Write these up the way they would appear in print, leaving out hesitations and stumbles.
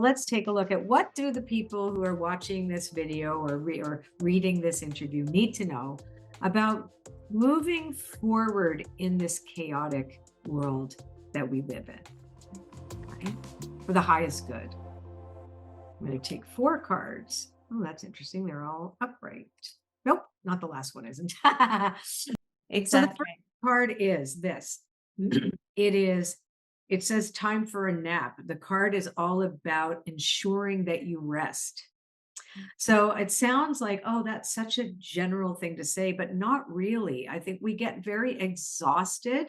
Let's take a look at what do the people who are watching this video or reading this interview need to know about moving forward in this chaotic world that we live in, right? For the highest good. I'm going to take 4 cards. Oh, that's interesting. They're all upright. Nope, not the last one isn't. So the first Exactly. card is this. It is, it says time for a nap. The card is all about ensuring that you rest. So it sounds like, oh, that's such a general thing to say, but not really. I think we get very exhausted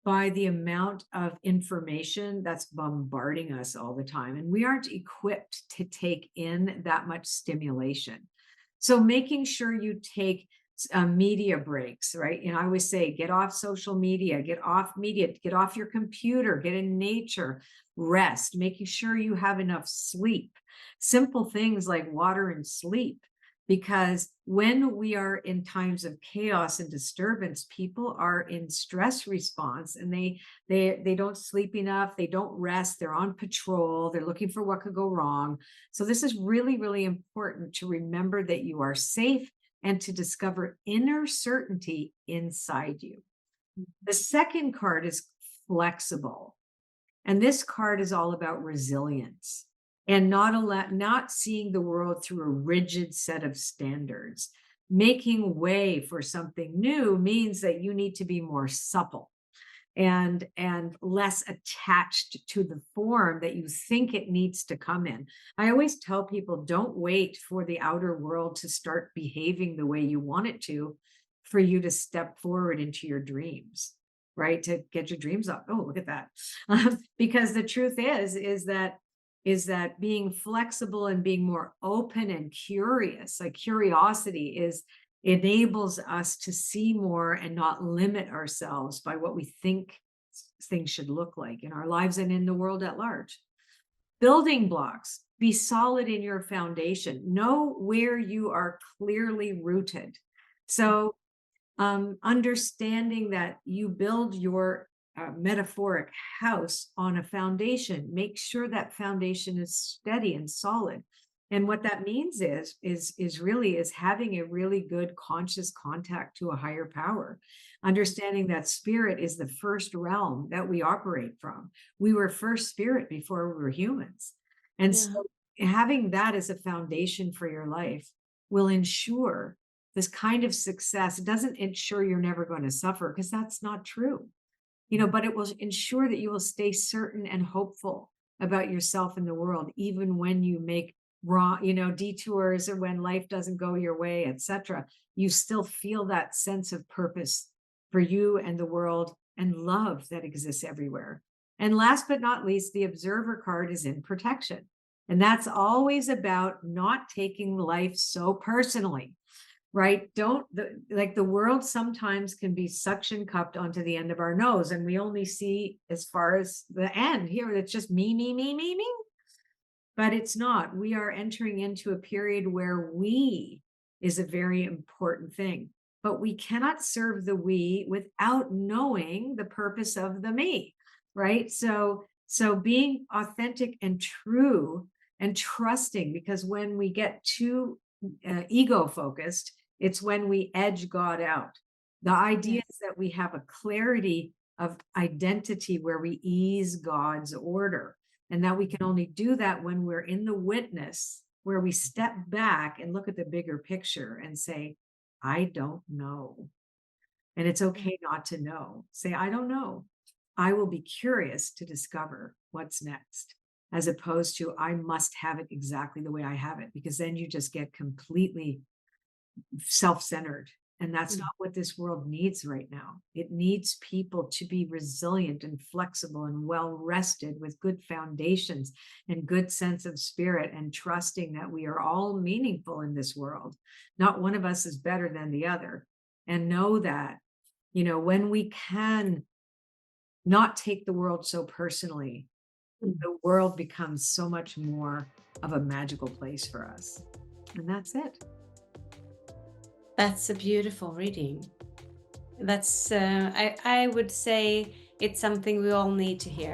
by the amount of information that's bombarding us all the time. And we aren't equipped to take in that much stimulation. So making sure you take media breaks, right? And I always say, get off social media, get off your computer, get in nature, rest, making sure you have enough sleep. Simple things like water and sleep. Because when we are in times of chaos and disturbance, people are in stress response and they don't sleep enough, they don't rest, they're on patrol, they're looking for what could go wrong. So this is really, really important to remember that you are safe and to discover inner certainty inside you. The second card is flexible. And this card is all about resilience and not seeing the world through a rigid set of standards. Making way for something new means that you need to be more supple and less attached to the form that you think it needs to come in. I always tell people, don't wait for the outer world to start behaving the way you want it to for you to step forward into your dreams, right? To get your dreams up. Oh, look at that. Because the truth is that being flexible and being more open and curious, like curiosity enables us to see more and not limit ourselves by what we think things should look like in our lives and in the world at large. Building blocks, be solid in your foundation, know where you are clearly rooted. So understanding that you build your metaphoric house on a foundation, make sure that foundation is steady and solid. And what that means is having a really good conscious contact to a higher power, understanding that spirit is the first realm that we operate from. We were first spirit before we were humans. And Yeah. so having that as a foundation for your life will ensure this kind of success. It doesn't ensure you're never going to suffer, because that's not true, but it will ensure that you will stay certain and hopeful about yourself and the world, even when you make wrong, detours, or when life doesn't go your way, etc. You still feel that sense of purpose for you and the world and love that exists everywhere. And last but not least, the observer card is in protection. And that's always about not taking life so personally, right? Like the world sometimes can be suction cupped onto the end of our nose, and we only see as far as the end. Here it's just me, me, me, me, me. But it's not. We are entering into a period where we is a very important thing, but we cannot serve the we without knowing the purpose of the me, right? So being authentic and true and trusting, because when we get too ego focused, it's when we edge God out. The idea is Yes. that we have a clarity of identity where we ease God's order. And that we can only do that when we're in the witness, where we step back and look at the bigger picture and say, I don't know. And it's Yeah. okay not to know. Say, I don't know. I will be curious to discover what's next, as opposed to, I must have it exactly the way I have it, because then you just get completely self-centered. And that's Mm. not what this world needs right now. It needs people to be resilient and flexible and well rested with good foundations and good sense of spirit, and trusting that we are all meaningful in this world. Not one of us is better than the other. And know that, when we can not take the world so personally, Mm. the world becomes so much more of a magical place for us. And that's it. That's a beautiful reading. I would say it's something we all need to hear.